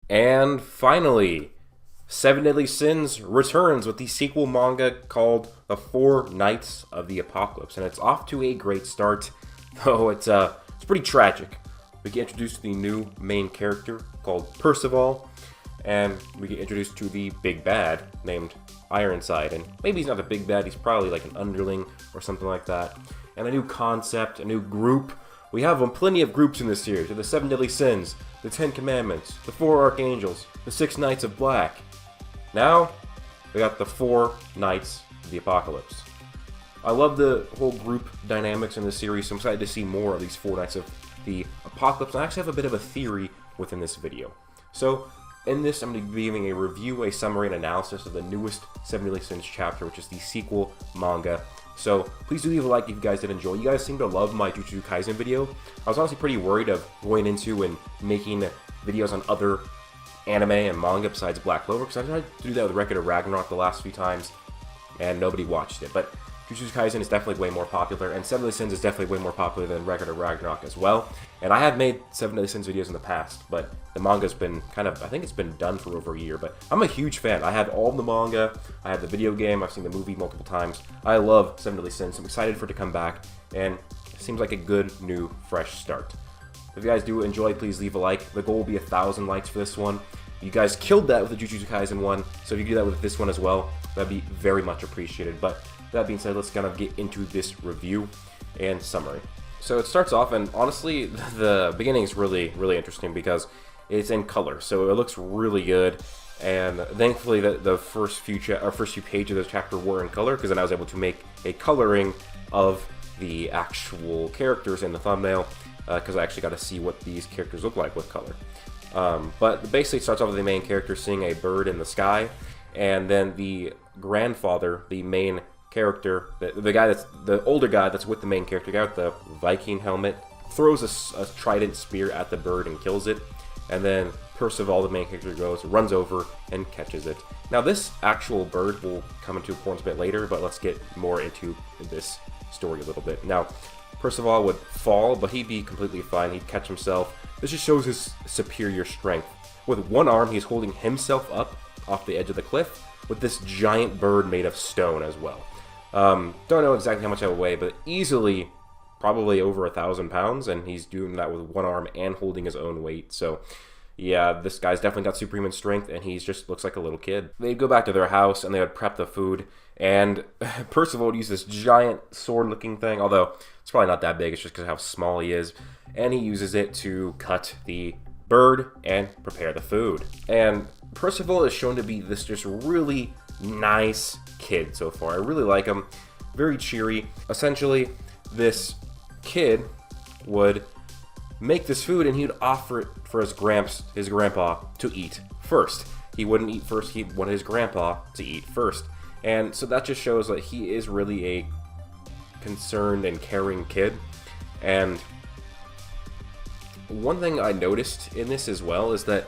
And finally, Seven Deadly Sins returns with the sequel manga called The Four Knights of the Apocalypse, and it's off to a great start, though it's pretty tragic. We get introduced to the new main character called Percival, and we get introduced to the big bad named Ironside, and maybe he's not a big bad, he's probably like an underling or something like that. And a new concept, a new group. We have plenty of groups in this series. The Seven Deadly Sins, the Ten Commandments, the Four Archangels, the Six Knights of Black. Now, we got the Four Knights of the Apocalypse. I love the whole group dynamics in this series, so I'm excited to see more of these Four Knights of the Apocalypse. I actually have a bit of a theory within this video. So, in this, I'm going to be giving a review, a summary, and analysis of the newest Seven Deadly Sins chapter, which is the sequel manga. So, please do leave a like if you guys did enjoy. You guys seem to love my Jujutsu Kaisen video. I was honestly pretty worried of going into and making videos on other anime and manga besides Black Clover, because I tried to do that with Record of Ragnarok the last few times, and nobody watched it. But Jujutsu Kaisen is definitely way more popular, and Seven Deadly Sins is definitely way more popular than Record of Ragnarok as well. And I have made Seven Deadly Sins videos in the past, but the manga's been I think it's been done for over a year, but I'm a huge fan. I have all of the manga, I have the video game, I've seen the movie multiple times. I love Seven Deadly Sins, I'm excited for it to come back, and it seems like a good, new, fresh start. If you guys do enjoy, please leave a like. The goal will be 1,000 likes for this one. You guys killed that with the Jujutsu Kaisen one, so if you do that with this one as well, that'd be very much appreciated. But that being said, let's kind of get into this review and summary. So it starts off, and honestly, the beginning is really, really interesting because it's in color, so it looks really good. And thankfully, the first few pages of the chapter were in color, because then I was able to make a coloring of the actual characters in the thumbnail, because I actually got to see what these characters look like with color. But basically, it starts off with the main character seeing a bird in the sky, and then the grandfather, the main character, the guy the older guy that's with the main character, the guy with the Viking helmet, throws a trident spear at the bird and kills it, and then Percival, the main character, runs over and catches it. Now, this actual bird will come into importance a bit later, but let's get more into this story a little bit. Now, Percival would fall, but he'd be completely fine. He'd catch himself. This just shows his superior strength. With one arm, he's holding himself up off the edge of the cliff with this giant bird made of stone as well. Don't know exactly how much that would weigh, but easily probably over 1,000 pounds, and he's doing that with one arm and holding his own weight. So yeah, this guy's definitely got superhuman strength, and he just looks like a little kid. They'd go back to their house, and they would prep the food, and Percival would use this giant sword-looking thing, although it's probably not that big, it's just because of how small he is, and he uses it to cut the bird and prepare the food. And Percival is shown to be this just really nice kid so far. I really like him. Very cheery. Essentially, this kid would make this food, and he would offer it for his grandpa to eat first. He wouldn't eat first, he wanted his grandpa to eat first. And so that just shows that he is really a concerned and caring kid. And one thing I noticed in this as well is that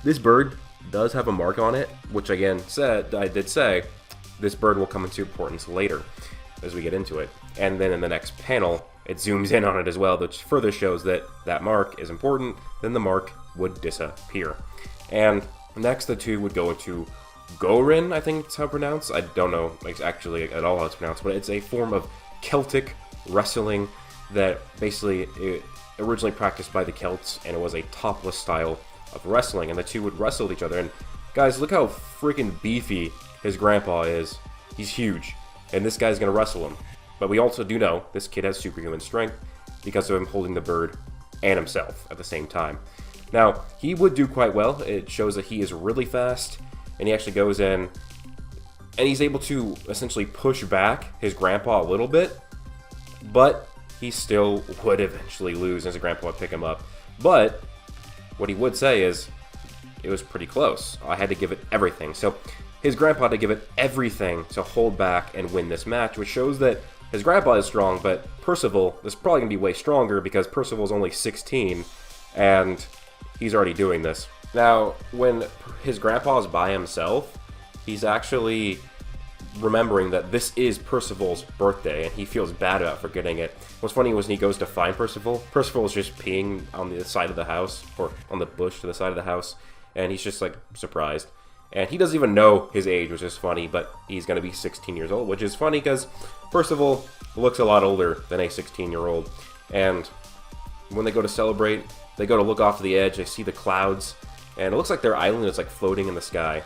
this bird does have a mark on it, which again I did say this bird will come into importance later as we get into it. And then in the next panel, it zooms in on it as well, which further shows that that mark is important. Then the mark would disappear. And next, the two would go into Gorin, I think it's how it's pronounced. I don't know actually at all how it's pronounced, but it's a form of Celtic wrestling that basically it originally practiced by the Celts, and it was a topless style of wrestling, and the two would wrestle with each other. And guys, look how freaking beefy his grandpa is. He's huge, and this guy's gonna wrestle him. But we also do know this kid has superhuman strength because of him holding the bird and himself at the same time. Now, he would do quite well. It shows that he is really fast, and he actually goes in, and he's able to essentially push back his grandpa a little bit, but he still would eventually lose, as his grandpa would pick him up. But what he would say is, it was pretty close. I had to give it everything. So his grandpa had to give it everything to hold back and win this match, which shows that his grandpa is strong, but Percival is probably going to be way stronger because Percival's only 16, and he's already doing this. Now, when his grandpa is by himself, he's actually remembering that this is Percival's birthday, and he feels bad about forgetting it. What's funny was when he goes to find Percival, Percival is just peeing on the side of the house, or on the bush to the side of the house, and he's just like surprised. And he doesn't even know his age, which is funny, but he's going to be 16 years old, which is funny because, first of all, looks a lot older than a 16-year-old. And when they go to celebrate, they go to look off the edge, they see the clouds, and it looks like their island is like floating in the sky.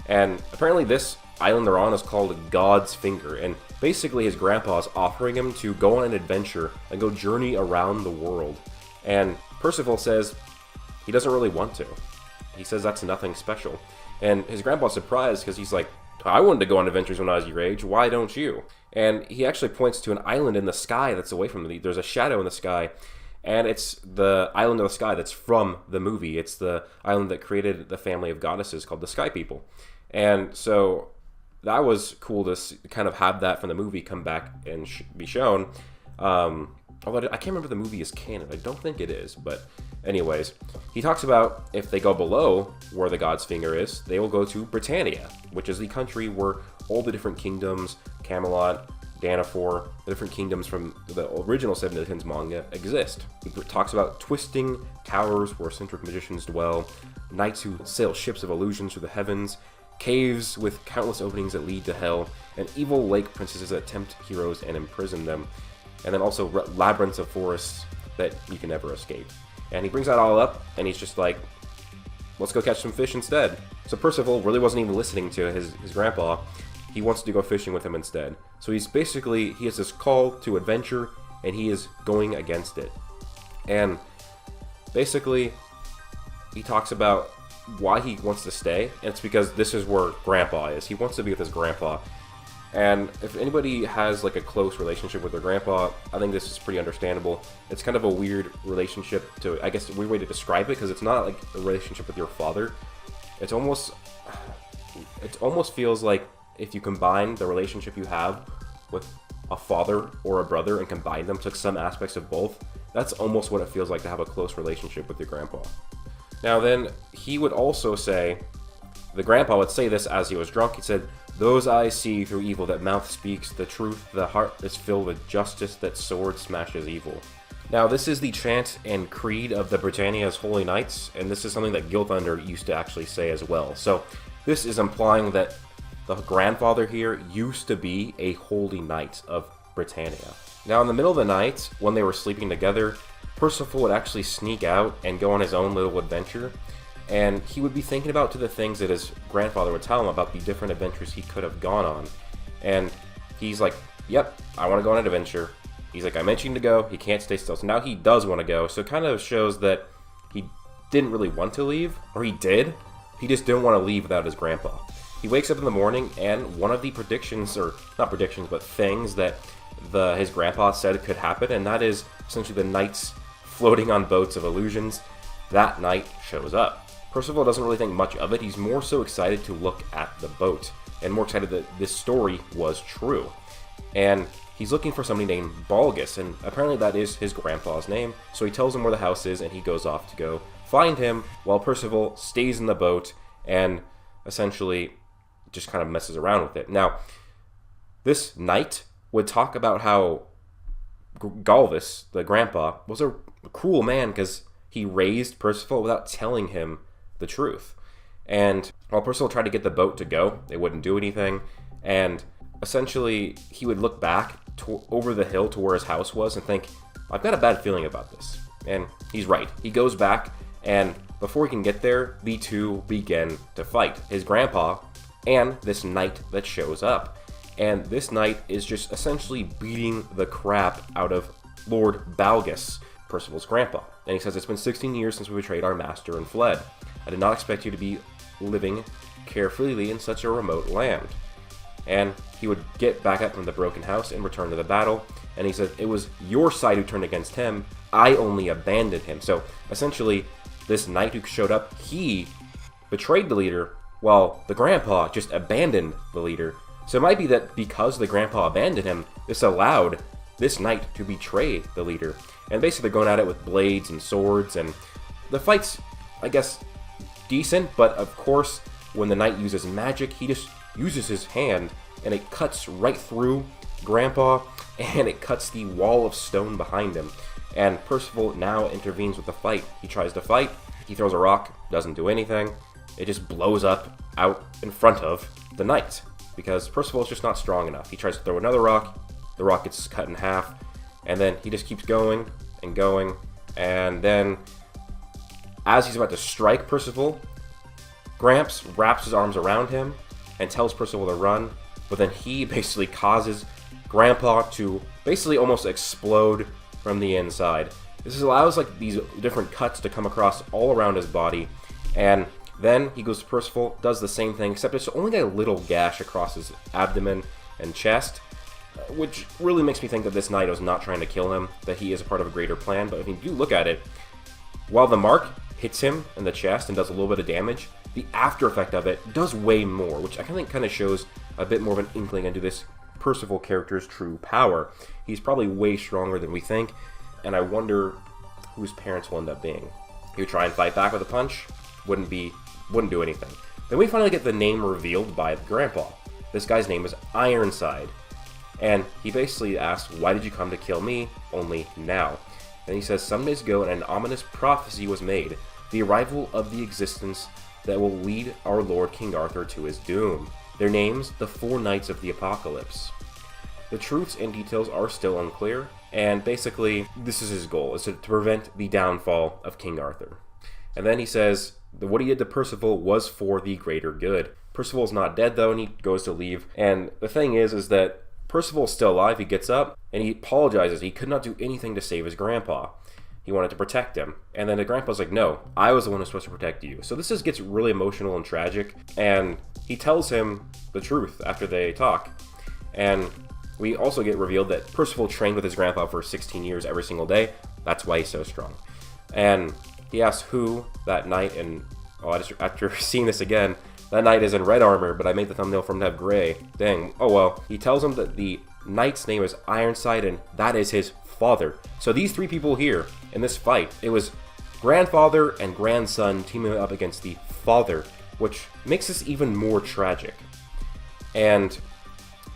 And apparently this island they're on is called God's Finger, and basically his grandpa is offering him to go on an adventure and go journey around the world. And Percival says he doesn't really want to. He says that's nothing special. And his grandpa's surprised because he's like, I wanted to go on adventures when I was your age, why don't you? And he actually points to an island in the sky that's away from there's a shadow in the sky, and it's the island of the sky that's from the movie. It's the island that created the family of goddesses called the Sky People. And so that was cool to kind of have that from the movie come back and be shown. Although I can't remember if the movie is canon. I don't think it is, but anyways, he talks about if they go below where the God's Finger is, they will go to Britannia, which is the country where all the different kingdoms, Camelot, Danafor, the different kingdoms from the original Seven Deadly Sins manga exist. He talks about twisting towers where eccentric magicians dwell, knights who sail ships of illusions through the heavens, caves with countless openings that lead to hell, and evil lake princesses that tempt heroes and imprison them, and then also labyrinths of forests that you can never escape. And he brings that all up, and he's just like, let's go catch some fish instead. So Percival really wasn't even listening to his grandpa. He wants to go fishing with him instead. So he has this call to adventure, and he is going against it. And basically, he talks about why he wants to stay, and it's because this is where grandpa is. He wants to be with his grandpa. And if anybody has like a close relationship with their grandpa, I think this is pretty understandable. It's kind of a weird relationship I guess a weird way to describe it, because it's not like a relationship with your father. It almost feels like if you combine the relationship you have with a father or a brother and combine them, took some aspects of both, that's almost what it feels like to have a close relationship with your grandpa. Now then, he would also say, the grandpa would say this as he was drunk. He said, "Those eyes see through evil, that mouth speaks the truth, the heart is filled with justice, that sword smashes evil." Now this is the chant and creed of the Britannia's Holy Knights, and this is something that Gilthunder used to actually say as well. So this is implying that the grandfather here used to be a holy knight of Britannia. Now in the middle of the night, when they were sleeping together, Percival would actually sneak out and go on his own little adventure, and he would be thinking about the things that his grandfather would tell him about the different adventures he could have gone on. And he's like, yep, I want to go on an adventure. He's like, I mentioned to go, he can't stay still. So now he does want to go, so it kind of shows that he didn't really want to leave, or he did, he just didn't want to leave without his grandpa. He wakes up in the morning, and one of the predictions, or not predictions, but things that his grandpa said could happen, and that is essentially the knights floating on boats of illusions. That night shows up. Percival doesn't really think much of it. He's more so excited to look at the boat, and more excited that this story was true. And he's looking for somebody named Balgus, and apparently that is his grandpa's name. So he tells him where the house is, and he goes off to go find him, while Percival stays in the boat and essentially just kind of messes around with it. Now, this knight would talk about how Galvus, the grandpa, was a cruel man because he raised Percival without telling him the truth. And while Percival tried to get the boat to go, they wouldn't do anything. And essentially, he would look back over the hill to where his house was and think, I've got a bad feeling about this. And he's right. He goes back, and before he can get there, the two begin to fight. His grandpa and this knight that shows up. And this knight is just essentially beating the crap out of Lord Balgus, Percival's grandpa. And he says, it's been 16 years since we betrayed our master and fled. I did not expect you to be living carefreely in such a remote land. And he would get back up from the broken house and return to the battle. And he said, it was your side who turned against him. I only abandoned him. So essentially, this knight who showed up, he betrayed the leader, while the grandpa just abandoned the leader. So it might be that because the grandpa abandoned him, this allowed this knight to betray the leader. And basically they're going at it with blades and swords, and the fight's, I guess, decent, but of course, when the knight uses magic, he just uses his hand, and it cuts right through Grandpa, and it cuts the wall of stone behind him. And Percival now intervenes with the fight. He tries to fight, he throws a rock, doesn't do anything. it just blows up out in front of the knight, because Percival's just not strong enough. He tries to throw another rock, the rock gets cut in half, and then he just keeps going and going, and then as he's about to strike Percival, Gramps wraps his arms around him and tells Percival to run, but then he basically causes Grandpa to basically almost explode from the inside. This allows like these different cuts to come across all around his body, and then he goes to Percival, does the same thing, except it's only a little gash across his abdomen and chest, which really makes me think that this knight was not trying to kill him, that he is a part of a greater plan. But if you do look at it, while the mark hits him in the chest and does a little bit of damage, the after effect of it does way more, which I think kind of shows a bit more of an inkling into this Percival character's true power. He's probably way stronger than we think, and I wonder who his parents will end up being. He would try and fight back with a punch, wouldn't do anything. Then we finally get the name revealed by Grandpa. This guy's name is Ironside, and he basically asks, "Why did you come to kill me only now?" And he says, "Some days ago an ominous prophecy was made, the arrival of the existence that will lead our Lord King Arthur to his doom. Their names, the Four Knights of the Apocalypse." The truths and details are still unclear, and basically, this is his goal, is to prevent the downfall of King Arthur. And then he says that what he did to Percival was for the greater good. Percival's not dead though, and he goes to leave. And the thing is that Percival's still alive. He gets up, and he apologizes. He could not do anything to save his grandpa. He wanted to protect him. And then the grandpa's like, "No, I was the one who's supposed to protect you." So this just gets really emotional and tragic, and he tells him the truth after they talk. And we also get revealed that Percival trained with his grandpa for 16 years every single day. That's why he's so strong. And he asks who that knight, and after seeing this again, that knight is in red armor, but I made the thumbnail for him to have gray. Dang, oh well. He tells him that the knight's name is Ironside, and that is his father. So these three people here in this fight, it was grandfather and grandson teaming up against the father, which makes this even more tragic. And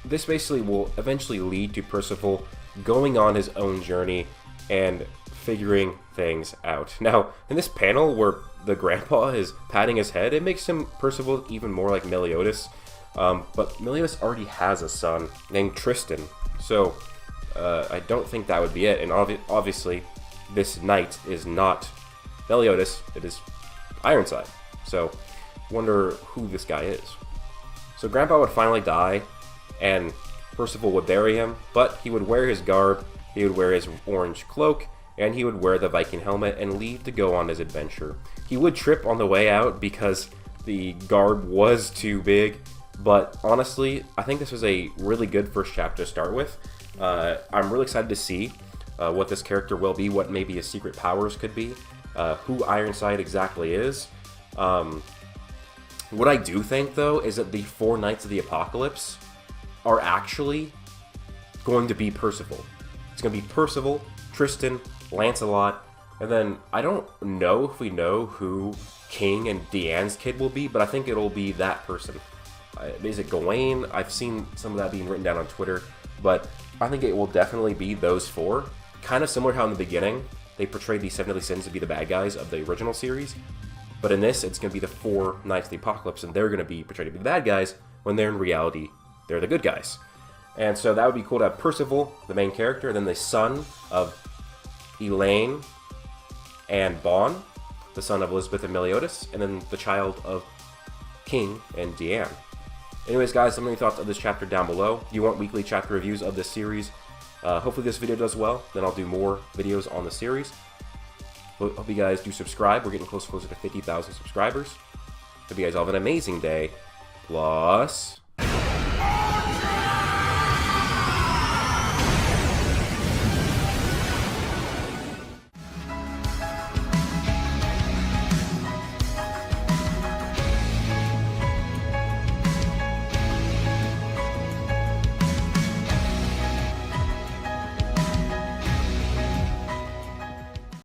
this basically will eventually lead to Percival going on his own journey and figuring things out. Now, in this panel where the grandpa is patting his head, it makes him, Percival, even more like Meliodas. But Meliodas already has a son named Tristan, so I don't think that would be it. And obviously, this knight is not Meliodas, it is Ironside. So, wonder who this guy is. So Grandpa would finally die, and Percival would bury him, but he would wear his garb, he would wear his orange cloak, and he would wear the Viking helmet and leave to go on his adventure. He would trip on the way out because the garb was too big, but honestly, I think this was a really good first chapter to start with. I'm really excited to see what this character will be, what maybe his secret powers could be, who Ironside exactly is. What I do think, though, is that the Four Knights of the Apocalypse are actually going to be Percival. It's going to be Percival, Tristan, Lancelot, and then I don't know if we know who King and Deanne's kid will be, but I think it'll be that person. Is it Gawain? I've seen some of that being written down on Twitter, but I think it will definitely be those four. Kind of similar to how in the beginning they portrayed the Seven Deadly Sins to be the bad guys of the original series, but in this it's going to be the Four Knights of the Apocalypse, and they're going to be portrayed to be the bad guys when they're in reality they're the good guys. And so that would be cool to have Percival, the main character, and then the son of Elaine and Bon, the son of Elizabeth and Meliodas, and then the child of King and Deanne. Anyways, guys, let me know your thoughts of this chapter down below. If you want weekly chapter reviews of this series, hopefully this video does well, then I'll do more videos on the series. Hope you guys do subscribe. We're getting closer to 50,000 subscribers. Hope you guys all have an amazing day. Plus...